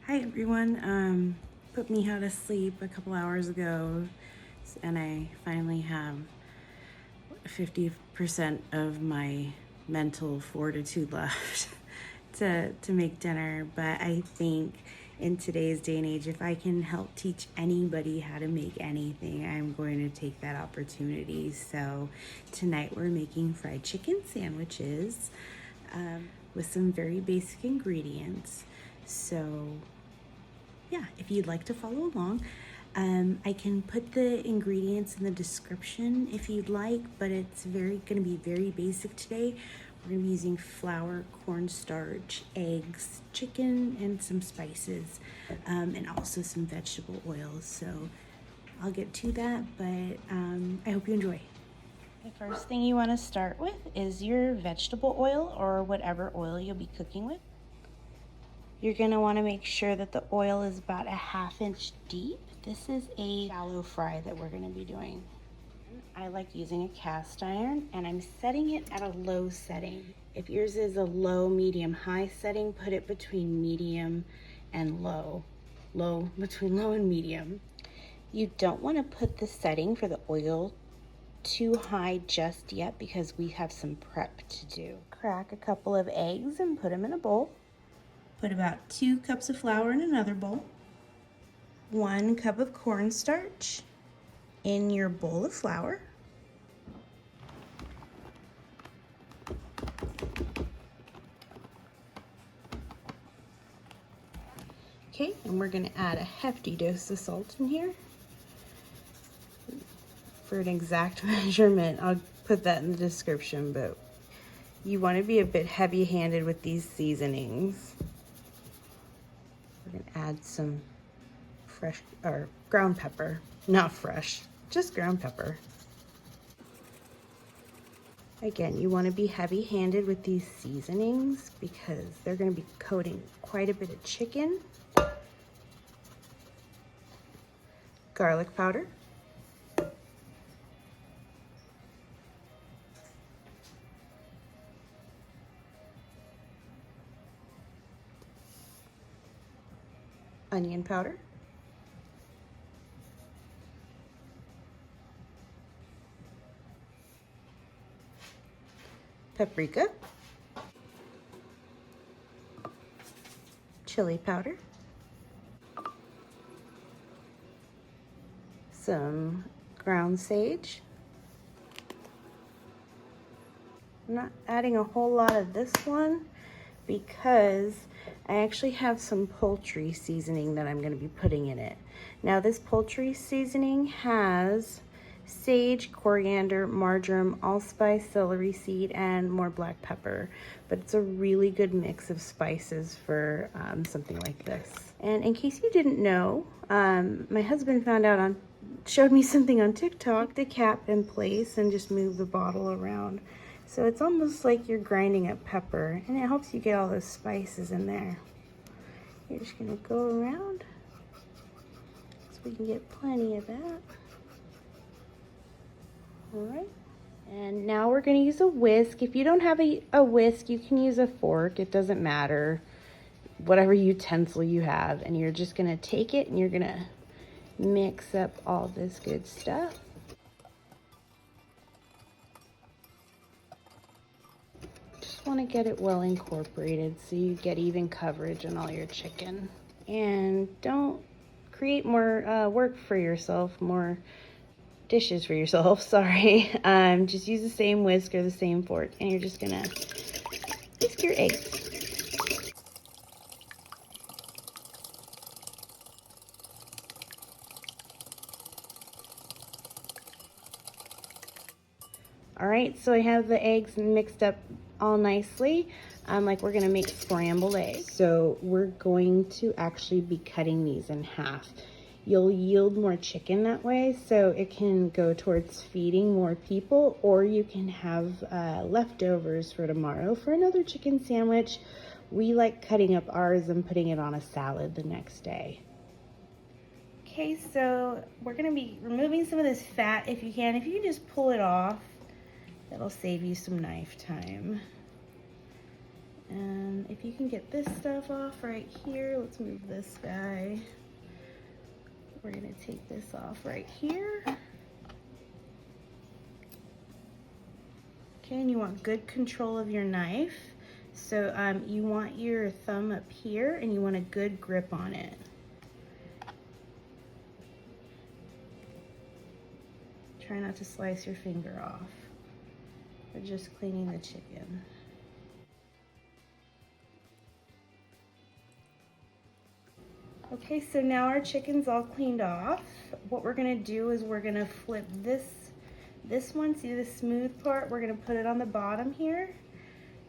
Hi everyone. Put Miha to sleep a couple hours ago, and I finally have 50% of my mental fortitude left to make dinner. But I think in today's day and age, if I can help teach anybody how to make anything, I'm going to take that opportunity. So tonight we're making fried chicken sandwiches with some very basic ingredients. So yeah, if you'd like to follow along, I can put the ingredients in the description if you'd like, but it's going to be very basic today. We're going to be using flour, cornstarch, eggs, chicken, and some spices, and also some vegetable oils. So I'll get to that, but I hope you enjoy. The first thing you want to start with is your vegetable oil or whatever oil you'll be cooking with. You're going to want to make sure that the oil is about a ½ inch deep. This is a shallow fry that we're going to be doing. I like using a cast iron, and I'm setting it at a low setting. If yours is a low, medium, high setting, put it between medium and low. Between low and medium. You don't want to put the setting for the oil too high just yet because we have some prep to do. Crack a couple of eggs and put them in a bowl. Put about 2 cups of flour in another bowl. 1 cup of cornstarch in your bowl of flour. Okay, and we're gonna add a hefty dose of salt in here. For an exact measurement, I'll put that in the description, but you wanna be a bit heavy-handed with these seasonings. We're gonna add some fresh, or ground pepper, not fresh, just ground pepper. Again, you want to be heavy-handed with these seasonings because they're going to be coating quite a bit of chicken. Garlic powder. Onion powder. Paprika. Chili powder. Some ground sage. I'm not adding a whole lot of this one because I actually have some poultry seasoning that I'm going to be putting in it. Now this poultry seasoning has sage, coriander, marjoram, allspice, celery seed, and more black pepper. But it's a really good mix of spices for something like this. And in case you didn't know, my husband showed me something on TikTok. The cap in place and just move the bottle around. So it's almost like you're grinding up pepper, and it helps you get all those spices in there. You're just gonna go around so we can get plenty of that. All right, and now we're gonna use a whisk. If you don't have a whisk, you can use a fork. It doesn't matter, whatever utensil you have. And you're just gonna take it and you're gonna mix up all this good stuff. Just wanna get it well incorporated so you get even coverage on all your chicken. And don't create more work for yourself, more dishes for yourself, sorry. Just use the same whisk or the same fork, and you're just gonna whisk your eggs. All right, so I have the eggs mixed up all nicely. Like we're gonna make scrambled eggs. So we're going to actually be cutting these in half. You'll yield more chicken that way, so it can go towards feeding more people, or you can have leftovers for tomorrow for another chicken sandwich. We like cutting up ours and putting it on a salad the next day. Okay, so we're gonna be removing some of this fat if you can. If you can just pull it off, that'll save you some knife time. And if you can get this stuff off right here, let's move this guy. We're gonna take this off right here. Okay, and you want good control of your knife. So you want your thumb up here and you want a good grip on it. Try not to slice your finger off. We're just cleaning the chicken. Okay, so now our chicken's all cleaned off. What we're gonna do is we're gonna flip this one, see the smooth part? We're gonna put it on the bottom here.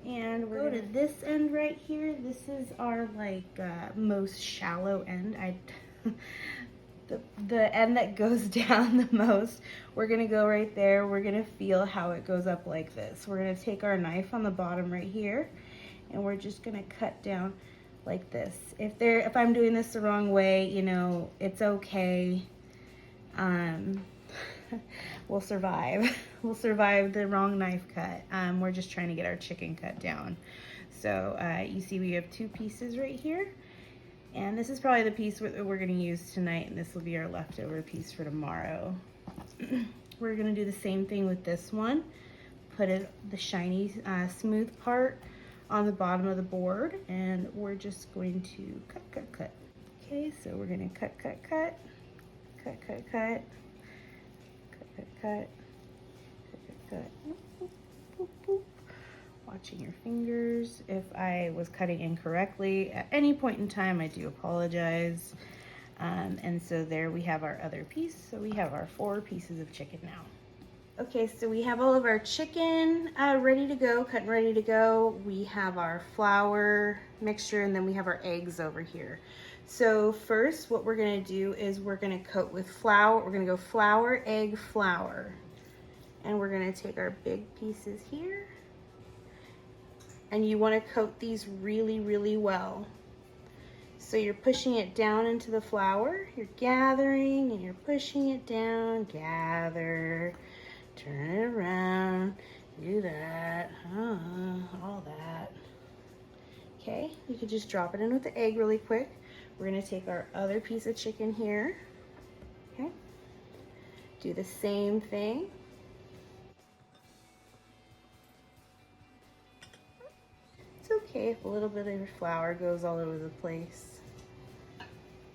And we're gonna go to this end right here. This is our most shallow end. The end that goes down the most. We're gonna go right there. We're gonna feel how it goes up like this. We're gonna take our knife on the bottom right here, and we're just gonna cut down like this. If I'm doing this the wrong way, you know, it's okay. We'll survive. We'll survive the wrong knife cut. We're just trying to get our chicken cut down. So you see we have 2 pieces right here. And this is probably the piece we're gonna use tonight, and this will be our leftover piece for tomorrow. We're gonna do the same thing with this one. Put the shiny, smooth part on the bottom of the board, and we're just going to cut. Okay, so we're gonna cut. Watching your fingers. If I was cutting incorrectly at any point in time, I do apologize. And so there we have our other piece. So we have our 4 pieces of chicken now. Okay, so we have all of our chicken ready to go, cut and ready to go. We have our flour mixture, and then we have our eggs over here. So first, what we're gonna do is we're gonna coat with flour. We're gonna go flour, egg, flour. And we're gonna take our big pieces here. And you wanna coat these really, really well. So you're pushing it down into the flour. You're gathering and you're pushing it down, gather, turn it around, do that, all that. Okay, you could just drop it in with the egg really quick. We're gonna take our other piece of chicken here, okay? Do the same thing. It's okay if a little bit of your flour goes all over the place.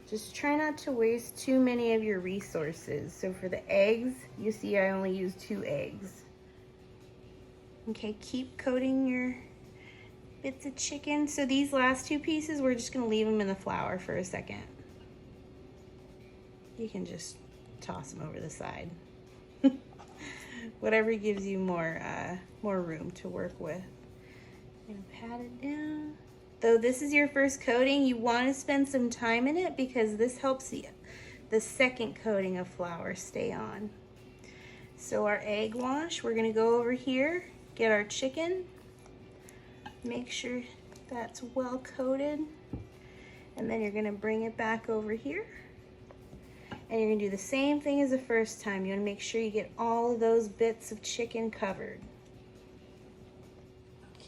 Just try not to waste too many of your resources. So for the eggs, you see I only use 2 eggs. Okay, keep coating your bits of chicken. So these last 2 pieces, we're just gonna leave them in the flour for a second. You can just toss them over the side. Whatever gives you more room to work with. I'm gonna pat it down. Though this is your first coating, you want to spend some time in it because this helps the second coating of flour stay on. So our egg wash, we're gonna go over here, get our chicken, make sure that's well coated, and then you're gonna bring it back over here. And you're gonna do the same thing as the first time. You wanna make sure you get all of those bits of chicken covered.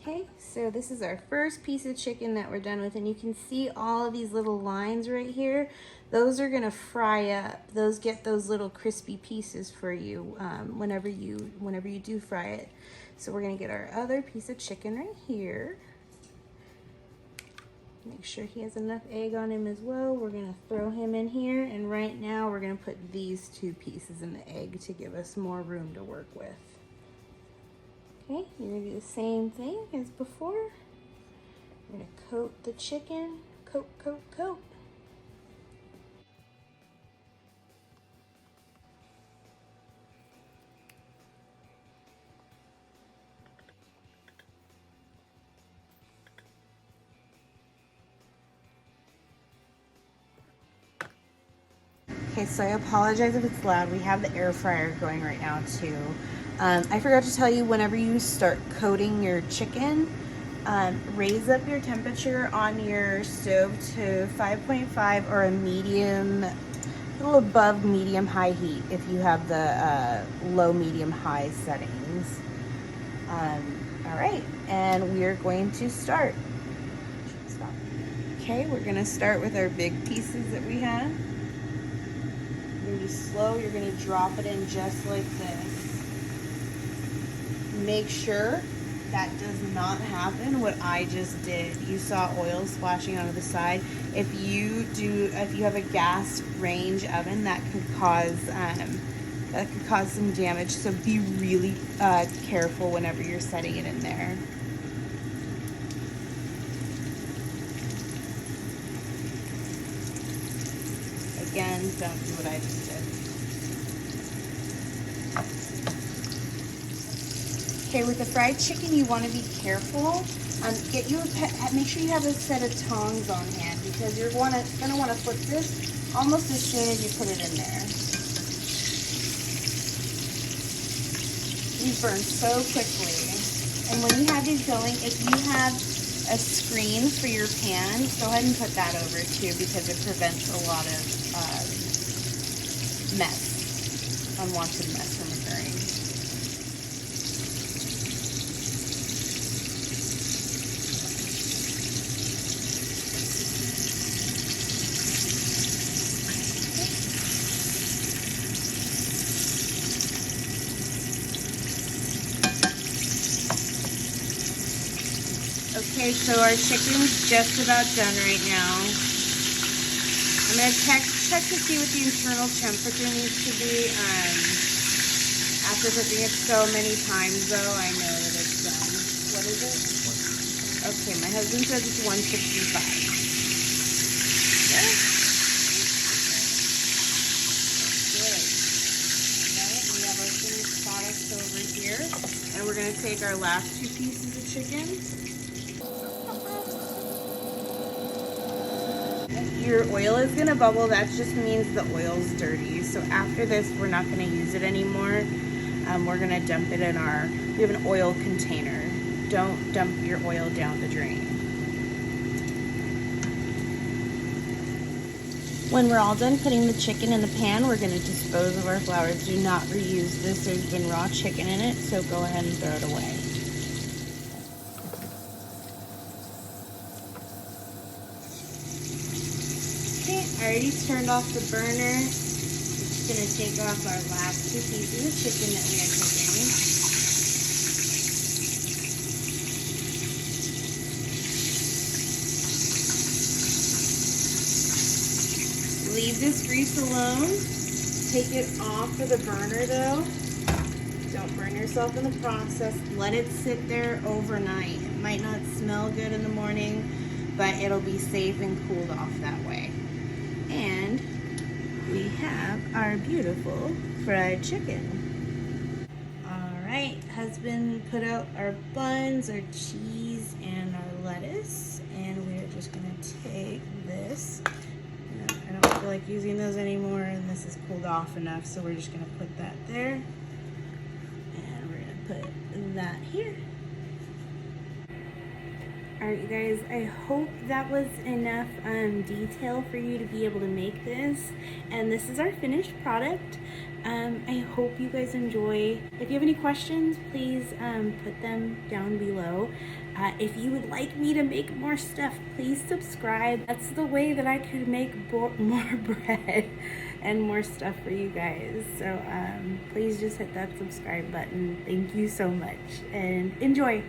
Okay, so this is our first piece of chicken that we're done with, and you can see all of these little lines right here. Those are gonna fry up. Those get those little crispy pieces for you whenever you do fry it. So we're gonna get our other piece of chicken right here. Make sure he has enough egg on him as well. We're gonna throw him in here, and right now we're gonna put these 2 pieces in the egg to give us more room to work with. Okay, you're gonna do the same thing as before. We're gonna coat the chicken, coat. Okay, so I apologize if it's loud. We have the air fryer going right now too. I forgot to tell you, whenever you start coating your chicken, raise up your temperature on your stove to 5.5 or a medium, a little above medium high heat if you have the low medium high settings. All right, and we are going to start. Okay, we're gonna start with our big pieces that we have. You're gonna be slow, you're gonna drop it in just like this. Make sure that does not happen what I just did. You saw oil splashing onto the side. If you have a gas range oven, that could cause some damage. So be really careful whenever you're setting it in there. Again, don't do what I just did. Okay, with the fried chicken, you want to be careful. Make sure you have a set of tongs on hand, because you're gonna want to flip this almost as soon as you put it in there. These burn so quickly. And when you have these going, if you have a screen for your pan, go ahead and put that over too, because it prevents a lot of unwanted mess from occurring. Okay, so our chicken's just about done right now. I'm going to check to see what the internal temperature needs to be. After cooking it so many times, though, I know that it's done. What is it? Okay, my husband says it's 165. Okay. Good. Okay, we have our finished products over here, and we're going to take our last 2 pieces of chicken. Your oil is going to bubble. That just means the oil's dirty. So after this, we're not going to use it anymore. We're going to dump it in we have an oil container. Don't dump your oil down the drain. When we're all done putting the chicken in the pan, we're going to dispose of our flour. Do not reuse this. There's been raw chicken in it, so go ahead and throw it away. I already turned off the burner. I'm just going to take off our last 2 pieces of chicken that we are cooking. Leave this grease alone. Take it off of the burner though. Don't burn yourself in the process. Let it sit there overnight. It might not smell good in the morning, but it'll be safe and cooled off that way. And we have our beautiful fried chicken. All right, husband put out our buns, our cheese, and our lettuce. And we're just gonna take this. I don't feel like using those anymore, and this is cooled off enough, so we're just gonna put that there. And we're gonna put that here. All right, you guys, I hope that was enough detail for you to be able to make this. And this is our finished product. I hope you guys enjoy. If you have any questions, please put them down below. If you would like me to make more stuff, please subscribe. That's the way that I could make more bread and more stuff for you guys. So please just hit that subscribe button. Thank you so much and enjoy.